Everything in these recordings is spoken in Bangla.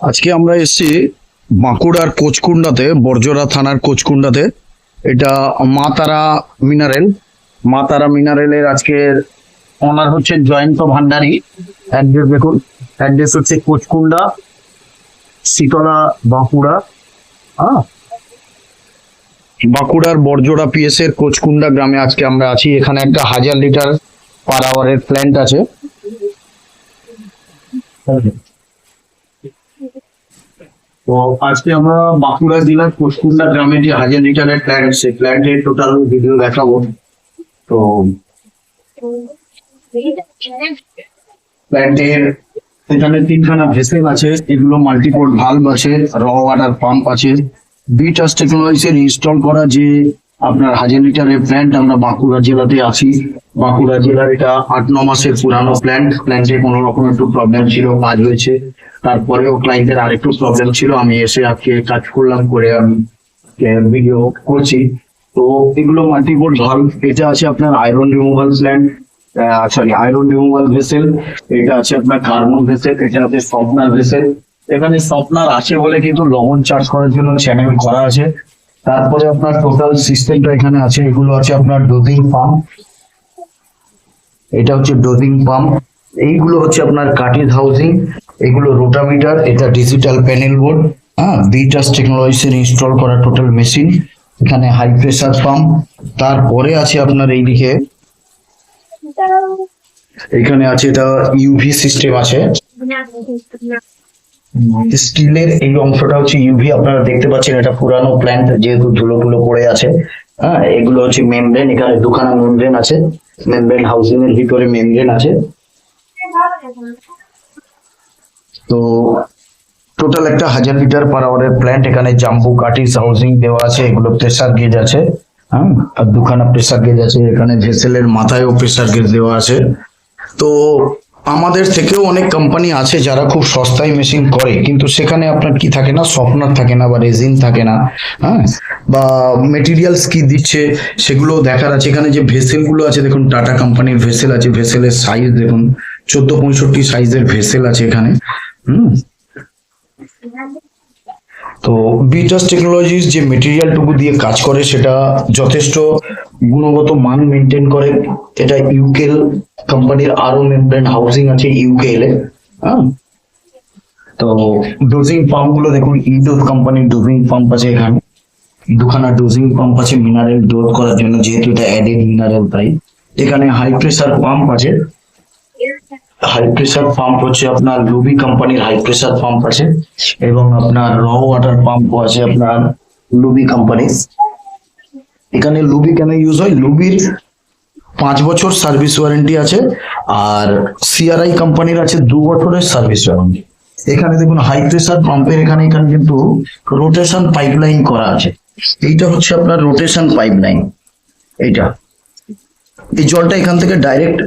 আজকে আমরা এসেছি বাঁকুড়ার কোচকুন্ডাতে, বর্জরা থানার কোচকুন্ডাতে। এটা মা তারা মিনারেলের আজকের ওনার হচ্ছে জয়ন্ত ভান্ডারী। অ্যাড্রেস দেখুন, অ্যাড্রেস হচ্ছে কোচকুন্ডা, শীতলা, বাঁকুড়া। হ্যাঁ, বাঁকুড়ার বর্জরা পিএস এর কোচকুন্ডা গ্রামে আজকে আমরা আছি। এখানে একটা 1000 লিটার পার আওয়ারের প্ল্যান্ট আছে। তো আজকে আমরা বাঁকুড়া জেলার কোচকুন্ডা গ্রামে যে 1000 লিটারের প্ল্যান্ট, সেই প্ল্যান্টের টোটাল ভিডিও দেখাবো। তো প্ল্যান্টের এখানে 3খানা ভেসেল আছে, এগুলো মাল্টিপোর্ট ভালভ আছে, র ওয়াটার পাম্প আছে। বিটাস টেকনোলজির ইনস্টল করা যে আপনার 1000 লিটারের প্ল্যান্ট আমরা বাঁকুড়া জেলাতে আছি। বাঁকুড়া জেলার এটা 8-9 মাসের পুরানো প্ল্যান্ট। প্ল্যান্টে কোনো রকম একটু প্রবলেম ছিল, কাজ হয়েছে। তারপরেও ক্লায়েন্টের আরেকটু প্রবলেম ছিল, আমি এসে আজকে কাজ করলাম, করে আমি ভিডিও করছি। তো এগুলো মাল্টিপোর্ট ভালভ। এটা আছে আপনার iron removal plant, iron removal vessel. এটা আছে আপনার কার্বন ভেসেল, এটা আছে সফটনার ভেসেল। এখানে সফটনার আছে বলে কিন্তু লবণ চার্জ করার জন্য চ্যানেল করা আছে। তারপরে আপনার টোটাল সিস্টেমটা এখানে আছে। এগুলো আছে আপনার ডোজিং পাম্প, এটা হচ্ছে ডোজিং পাম্প। এইগুলো হচ্ছে আপনার কাটিং হাউজিং, এগুলো রোটামিটার, এটা ডিজিটাল প্যানেল বোর্ড। হ্যাঁ, বিটাস টেকনোলজির ইনস্টল করা টোটাল মেশিন। এখানে হাই প্রেসার পাম্প। তারপরে আছে আপনার এইদিকে, এখানে আছে এটা ইউভি সিস্টেম আছে। স্টিলের এই অংশটা হচ্ছে ইউভি, আপনারা দেখতে পাচ্ছেন। এটা পুরানো প্ল্যান্ট, যেহেতু ধুলো টুলো পড়ে আছে। হ্যাঁ, এগুলো হচ্ছে মেমব্রেন, এখানে 2খানা মেমব্রেন আছে। মেমব্রেন হাউসিং এর ভিতরে মেমব্রেন আছে। তো টোটাল একটা 1000 লিটার পার আওয়ারের প্ল্যান্ট। এখানে জাম্বু কাটিস হাউসিং দেওয়া আছে, এগুলো প্রেসার গেজ আছে। হ্যাঁ, আর 2খানা প্রেসার গেজ আছে। এখানে ভেসেলের মাথায়ও প্রেসার গেজ দেওয়া আছে। তো আমাদের থেকেও অনেক কোম্পানি আছে যারা খুব সস্তায় মেশিন করে, কিন্তু সেখানে আপনার কি থাকে না, সফটনার থাকে না বা রেজিন থাকে না। হ্যাঁ, বা মেটেরিয়ালস কি দিচ্ছে সেগুলো দেখার আছে। এখানে যে ভেসেল গুলো আছে দেখুন, টাটা কোম্পানির ভেসেল আছে। ভেসেলের সাইজ দেখুন, 1465 সাইজের ভেসেল আছে এখানে। তো বিটাস টেকনোলজিস যে মেটেরিয়ালটুকু দিয়ে কাজ করে সেটা যথেষ্ট গুণগত মান মেনটেন করে। এটা ইউকেল কোম্পানির আরো মেমব্রেন হাউসিং আছে ইউকেল এ। তো ডোজিং পাম্প গুলো দেখুন, ইডোজ কোম্পানির ডোজিং পাম্প আছে। এখানে 2খানা ডোজিং পাম্প আছে মিনারেল ডোজ করার জন্য, যেহেতু এটা অ্যাডেড মিনারেল তাই। এখানে হাই প্রেসার পাম্প আছে। হাই প্রেসার পাম্প হচ্ছে আপনার লুবি কোম্পানির হাই প্রেসার পাম্প আছে, এবং আপনার র ওয়াটার পাম্পও আছে আপনার লুবি কোম্পানির। এখানে লুবি কেন ইউজ হয়, লুবির 5 বছর সার্ভিস ওয়ারেন্টি আছে, আর সিআরআই কোম্পানির আছে 2 বছরের সার্ভিস ওয়ারেন্টি। এখানে দেখুন হাই প্রেসার পাম্পের এখানে কিন্তু রোটেশন পাইপলাইন করা আছে। এইটা হচ্ছে আপনার রোটেশন পাইপলাইন। এইটা, এই জলটা এখান থেকে ডাইরেক্ট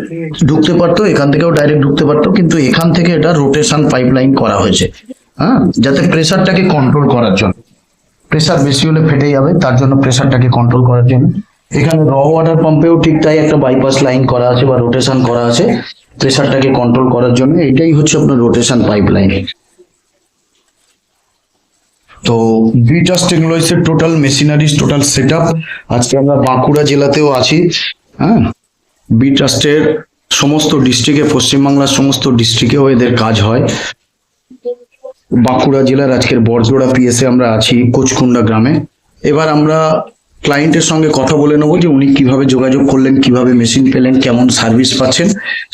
ঢুকতে পারতো, এখান থেকেও ডাইরেক্ট ঢুকতে পারতো, কিন্তু এখান থেকে এটা রোটেশন পাইপলাইন করা হয়েছে। হ্যাঁ, যাতে প্রেসারটাকে কন্ট্রোল করার জন্য। প্রেসার বেশি হলে ফেটে যাবে, তার জন্য প্রেসারটাকে কন্ট্রোল করার জন্য। এখানে র ওয়াটার পাম্পেও ঠিক তাই, একটা বাইপাস লাইন করা আছে বা রোটেশন করা আছে প্রেসারটাকে কন্ট্রোল করার জন্য। এটাই হচ্ছে আপনার রোটেশন পাইপলাইন। তো বিটাস টেকনোলজির টোটাল মেশিনারিজ, টোটাল সেটআপ আজকে আমরা বাঁকুড়া জেলাতেও আছি। হ্যাঁ, বিটাসের সমস্ত ডিস্ট্রিক্টে, পশ্চিমবাংলার সমস্ত ডিস্ট্রিক্টেও এদের কাজ হয়। বাঁকুড়া জেলার আজকের বর্জরা পিএসে আমরা আছি কোচকুন্ডা গ্রামে। এবার আমরা ক্লায়েন্টের সঙ্গে কথা বলে নেবো যে উনি কিভাবে যোগাযোগ করলেন, কিভাবে মেশিন পেলেন, কেমন সার্ভিস পাচ্ছেন,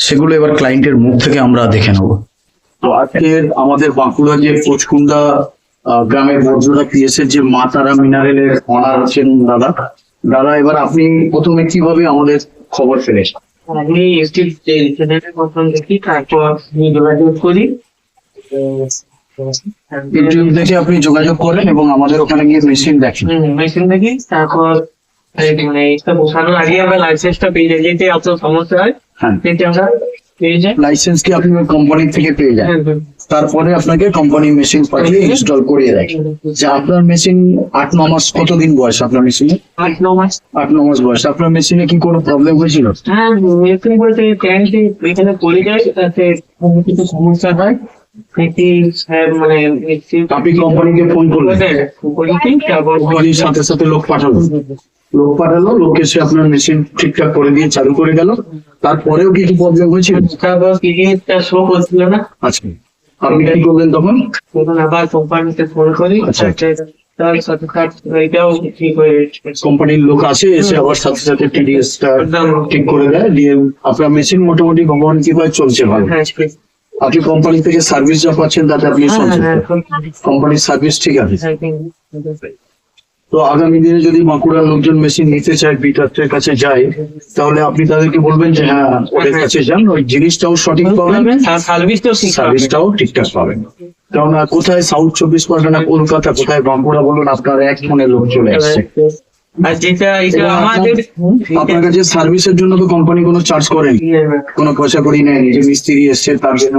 সেগুলো এবার ক্লায়েন্টের মুখ থেকে আমরা দেখে নেবো। তো আজকের আমাদের বাঁকুড়া যে কোচকুন্ডা গ্রামের বর্জরা পিএস এর যে মা তারা মিনারেলের অনার আছেন দাদা, এবার আপনি প্রথমে কিভাবে আমাদের খবর পেলেন? আমি ইউটিউব চ্যানেলে প্রথম দেখি, তারপর আমি যোগাযোগ করি। ইউটিউব দেখে আপনি যোগাযোগ করেন এবং আমাদের ওখানে গিয়ে মেশিন দেখেন। মেশিন দেখি, তারপর মানে এটা বসানোর আগে আমরা লাইসেন্সটা পেয়ে যাই, যেতে এত সমস্যা হয়। হ্যাঁ, যেটা আমরা পেয়ে যাই। লাইসেন্স কি আপনি কোম্পানি থেকে পেয়ে যান, তারপরে আপনাকে কোম্পানি মেশিন পাঠিয়ে ইনস্টল করিয়ে দেয়। যে আপনার মেশিন 8-9 মাস, কতদিন বয়স আপনার মেশিনে? 8-9 মাস। 8-9 মাস বয়স। আপনার মেশিনে কি কোনো প্রবলেম হয়েছিল? হ্যাঁ, মেশিন বলতে প্যান্ট এখানে পড়ে যায়, তাতে কিছু সমস্যা হয়। প্রীতি স্যার মানে আপনি কোম্পানিকে ফোন করলেন, কোম্পানিতে তারপর কোম্পানির সাথে সাথে লোক পাঠালো, লোক এসে আপনার মেশিন ঠিকঠাক করে দিয়ে চালু করে গেল। তারপরেও কিছু প্রবলেম হয়েছিল? তারপর পিডিএফটা শো করছিল না, আচ্ছা, আপনি কি করলেন তখন? তখন আবার কোম্পানিতে ফোন করি, আচ্ছা। তার সাথে এটাও ঠিক হয়ে গেছে। কোম্পানির লোক আসে, এসে আবার সাথে সাথে টিডিএস টা ঠিক করে দেয়, দিয়ে আপনার মেশিন মোটামুটি ভগবান কিভাবে চলছে ভালো। হ্যাঁ আপনি কোম্পানি থেকে সার্ভিস যা পাচ্ছেন তাতে আপনি সন্তুষ্ট? কোম্পানির সার্ভিস ঠিক আছে? তো আগামী দিনে যদি বাঁকুড়ার লোকজন মেশিন নিতে চায়, বিটারের কাছে যায়, তাহলে আপনি তাদেরকে বলবেন যে হ্যাঁ ওদের কাছে যান, ওই জিনিসটাও সঠিক পাবেন, সার্ভিসটাও ঠিকঠাক পাবেন। কারণ কোথায় সাউথ 24 পরগনা, কলকাতা, কোথায় বাঁকুড়া বলুন, আপনার এক ফোনে লোক চলে আসছে। আর যেটা এটা আমাদের আপনার কাছে সার্ভিসের জন্য তো কোম্পানি কোনো চার্জ করেন, কোনো পয়সা করি নেয়, যে মিস্ত্রি এসছে তার জন্য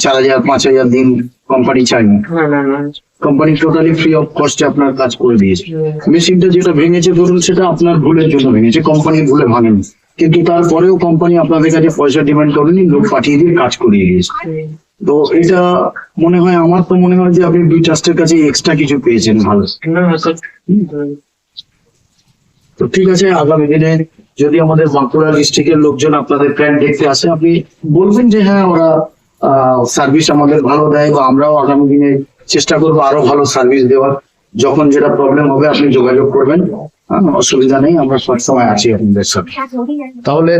4000 5000 দিন কোম্পানি চায় না। না কোম্পানি টোটালি ফ্রি অফ কস্টে আপনার কাজ করে দিয়েছে। মেশিনটা যেটা ভেঙেছে ধরুন, সেটা আপনার ভুলের জন্য ভেঙেছে, কোম্পানির ভুলে ভাঙেনি, কিন্তু তারপরেও কোম্পানি আপনাদের কাছে পয়সা ডিমান্ড করেনি, লোক পাঠিয়ে দিয়ে কাজ করিয়ে দিয়েছে। তো এটা মনে হয়, আমার তো মনে হয় যে আপনি দুই ট্রাস্টের কাছে এক্সট্রা কিছু পেয়েছেন ভালো। তো ঠিক আছে, আগামী দিনে যদি আমাদের বাঁকুড়া ডিস্ট্রিক্টের লোকজন আপনাদের প্ল্যান দেখতে আসে, আপনি বলবেন যে হ্যাঁ ওরা সার্ভিস আমাদের ভালো দেয়, বা আমরাও আগামী দিনে চেষ্টা করবো আরো ভালো সার্ভিস দেওয়ার। যখন যেটা প্রবলেম হবে আপনি যোগাযোগ করবেন, অসুবিধা নেই, আমরা সবসময় আছি আপনাদের সাথে। তাহলে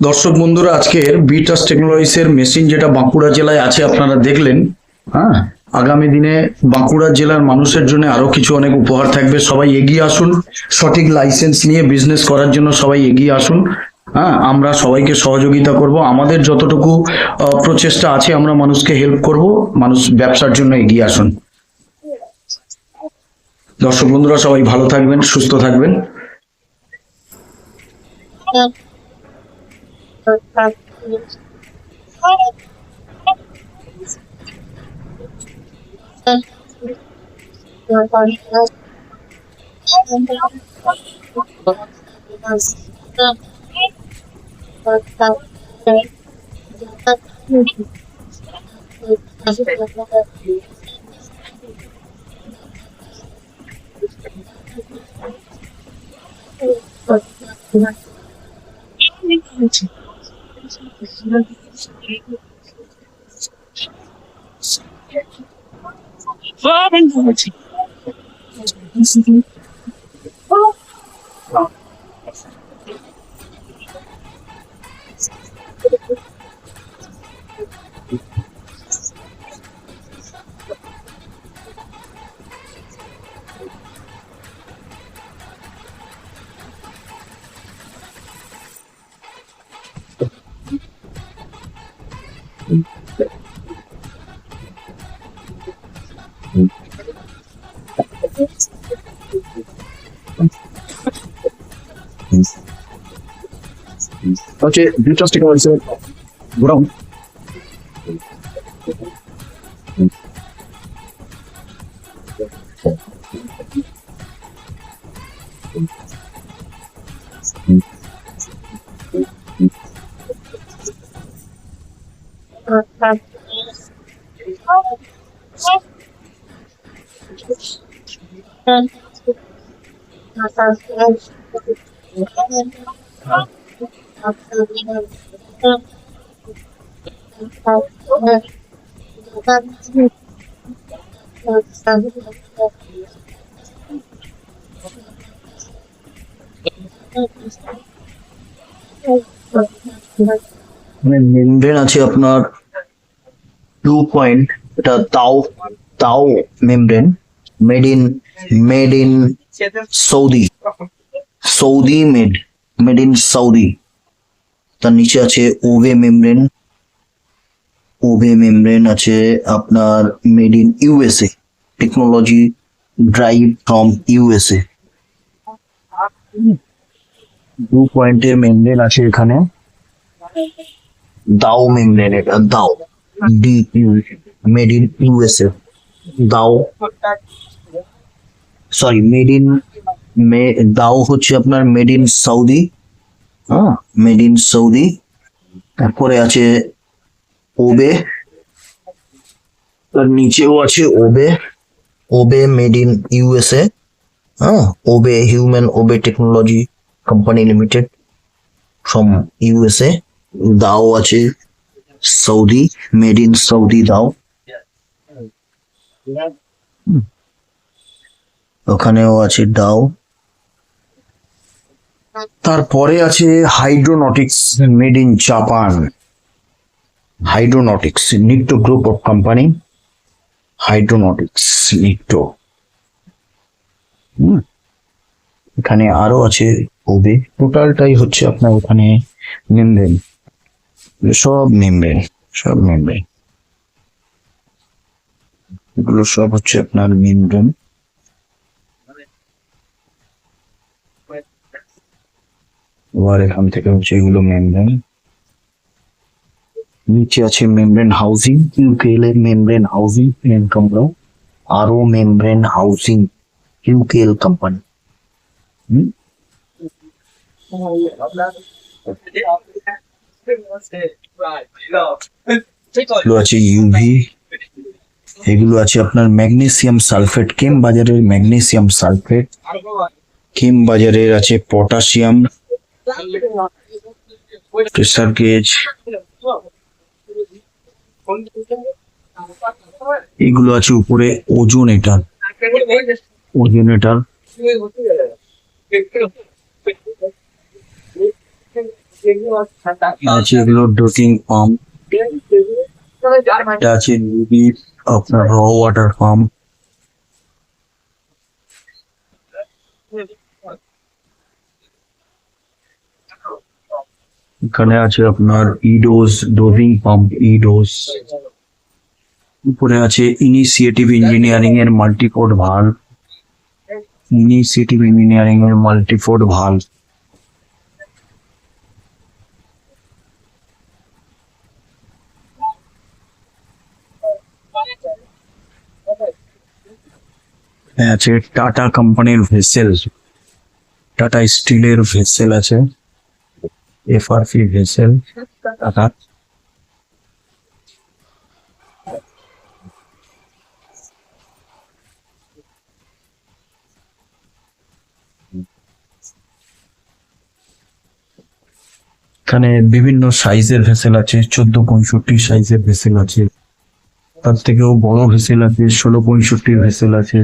দর্শক বন্ধুরা, আজকের বিটাস টেকনোলজিস এর মেশিন যেটা বাঁকুড়া জেলায় আছে আপনারা দেখলেন। হ্যাঁ, আগামী দিনে বাঁকুড়া জেলার মানুষের জন্য আরো কিছু অনেক উপহার থাকবে। সবাই এগিয়ে আসুন, সঠিক লাইসেন্স নিয়ে বিজনেস করার জন্য সবাই এগিয়ে আসুন। হ্যাঁ, আমরা সবাইকে সহযোগিতা করব, আমাদের যতটুকু প্রচেষ্টা আছে আমরা মানুষকে হেল্প করব, মানুষ ব্যবসার জন্য এগিয়ে আসুন। দর্শক বন্ধুরা সবাই ভালো থাকবেন, সুস্থ থাকবেন। হচ্ছে বিটাস টেকনোলজিস এর গোডাউন। মেমব্রেন আছে আপনার 2 পয়েন্ট, এটা তাও তাও membrane, made in Saudi made in Saudi. তার নিচে আছে ওভে মেমব্রেন আছে আপনার made in USA, technology drive from USA. 2 পয়েন্টের মেমব্রেন আছে এখানে, দাও মেমব্রেন, এটা দাও মেড ইন ইউএসএ, দাও সরি দাও হচ্ছে আপনার মেড ইন সৌদি। হ্যাঁ, মেড ইন সৌদি। তারপরে আছে ওবে তার নিচেও আছে ওবে, ওবে মেড ইন ইউএসএ, হ্যাঁ, ওবে হিউম্যান ওবে technology company limited from USA. Dow আছে সৌদি, মেড ইন সৌদি দাও। ওখানেও আছে ডাও। তারপরে আছে Hydronautics made in Japan, Hydronautics Nitto group of company, Hydronautics Nitto. এখানে আরো আছে ওবে। টোটালটাই হচ্ছে আপনার ওখানে মেমব্রেন, সব মেমব্রেন, সব মেমব্রেন, এগুলো সব হচ্ছে আপনার মেমব্রেন। এবার এখান থেকে হচ্ছে এগুলো মেমব্রেন। নিচে আছে মেমব্রেন হাউজিং, ইউকেএল এর মেমব্রেন হাউজিং কোম্পানি, আরো মেমব্রেন হাউজিং ইউকেএল কোম্পানি। এগুলো আছে ইউভি, এগুলো আছে আপনার ম্যাগনেসিয়াম সালফেট, কেম বাজারের ম্যাগনেসিয়াম সালফেট, কেম বাজারের আছে পটাশিয়াম, প্রেসার গেজ। এগুলো আছে উপরে ওজোনেটার, ওজোনেটার আছে, এগুলো ডোটিং পাম্প, এটা আছে নিবি আপনার র ওয়াটার পাম্প। এখানে আছে আপনার ইডোজ ডোজিং পাম্প, ইডোজ। উপরে আছে ইনিশিয়েটিভ ইঞ্জিনিয়ারিং এর মাল্টিপোর্ট ভালভ, ইনিশিয়েটিভ ইঞ্জিনিয়ারিং এর মাল্টিপোর্ট ভালভ। আছে টাটা কোম্পানির ভেসেল, টাটা স্টিলের ভেসেল আছে, এফআরপি ভেসেল টাটা। এখানে বিভিন্ন সাইজের ভেসেল আছে, 14-65 সাইজের ভেসেল আছে, তার থেকেও বড় ভেসেল আছে, 16-65 ভেসেল আছে,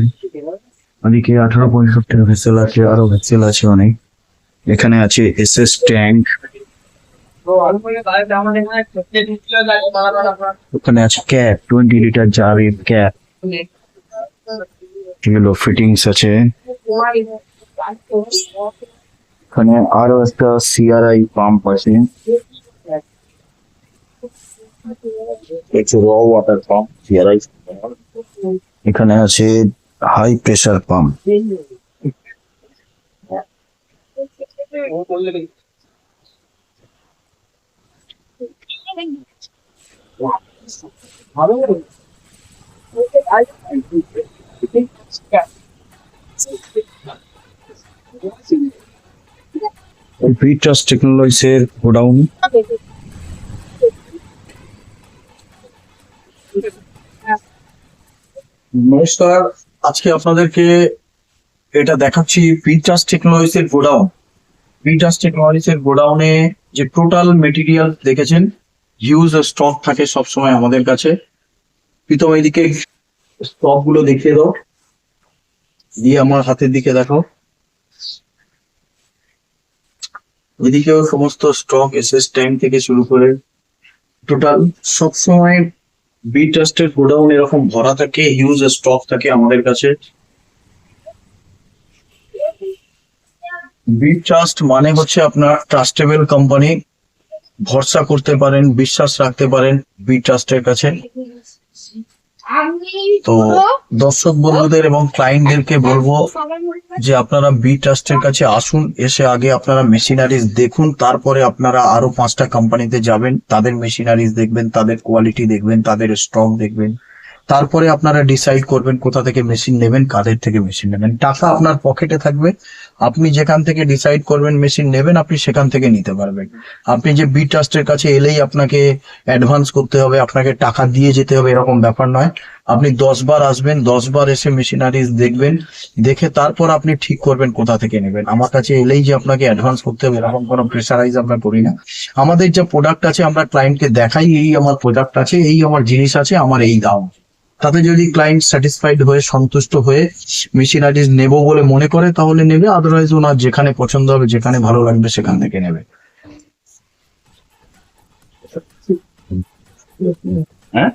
ওদিকে 18-65 ভেসেল আছে, আরো ভেসেল আছে অনেক। এখানে আছে এসএস ট্যাঙ্ক, ওখানে আছে ক্যাপ, 20 লিটার জারের ক্যাপ, এগুলো ফিটিংস আছে। এখানে আরো একটা সিআরআই পাম্প আছে, র ওয়াটার পাম্প সিআরআই। এখানে আছে হাই প্রেসার পাম্প। ভিটাস টেকনোলজিস এর গোডাউন। নমস্কার, আজকে আপনাদেরকে এটা দেখাচ্ছি ভিটাস টেকনোলজিস এর গোডাউন। ভিটাস টেকনোলজিস এর গোডাউনে যে টোটাল মেটেরিয়াল দেখেছেন, হিউজ স্টক থাকে সবসময় আমাদের কাছে। প্রীতম এইদিকে স্টক গুলো দেখিয়ে দাও, দিয়ে আমার হাতের দিকে দেখো, এদিকেও সমস্ত স্টক এসএস ট্যাঙ্ক থেকে শুরু করে টোটাল সবসময় বি ট্রাস্টের গোডাউন এরকম ভরা থাকে, হিউজ স্টক থাকে আমাদের কাছে। বি ট্রাস্ট মানে হচ্ছে আপনার ট্রাস্টেবল কোম্পানি, ভরসা করতে পারেন, বিশ্বাস রাখতে পারেন বি ট্রাস্টের কাছে। তো দর্শক বন্ধুদের এবং ক্লায়েন্টদেরকে বলবো যে আপনারা বি ট্রাস্টের কাছে আসুন, এসে আগে আপনারা মেশিনারিজ দেখুন, তারপরে আপনারা আরো 5টা কোম্পানিতে যাবেন, তাদের মেশিনারিজ দেখবেন, তাদের কোয়ালিটি দেখবেন, তাদের স্টক দেখবেন, তারপরে আপনারা ডিসাইড করবেন কোথা থেকে মেশিন নেবেন, কাদের থেকে মেশিন নেবেন। টাকা আপনার পকেটে থাকবে, আপনি যেখান থেকে ডিসাইড করবেন মেশিন নেবেন, আপনি সেখান থেকে নিতে পারবেন। আপনি যে বি ট্রাস্টের কাছে এলেই আপনাকে অ্যাডভান্স করতে হবে, আপনাকে টাকা দিয়ে যেতে হবে, এরকম ব্যাপার নয়। আপনি 10 বার আসবেন, 10 বার এসে মেশিনারিজ দেখবেন, দেখে তারপর আপনি ঠিক করবেন কোথা থেকে নেবেন। আমার কাছে এলেই যে আপনাকে অ্যাডভান্স করতে হবে এরকম কোনো প্রেসারাইজ আমরা করি না। আমাদের যে প্রোডাক্ট আছে আমরা ক্লায়েন্টকে দেখাই, এই আমার প্রোডাক্ট আছে, এই আমার জিনিস আছে, আমার এই দাম। তাতে যদি ক্লায়েন্ট স্যাটিসফাইড হয়ে সন্তুষ্ট হয়ে মেশিনারিজ নেবো বলে মনে করে তাহলে নেবে, আদারওয়াইজ ওনার যেখানে পছন্দ হবে, যেখানে ভালো লাগবে সেখান থেকে নেবে। হ্যাঁ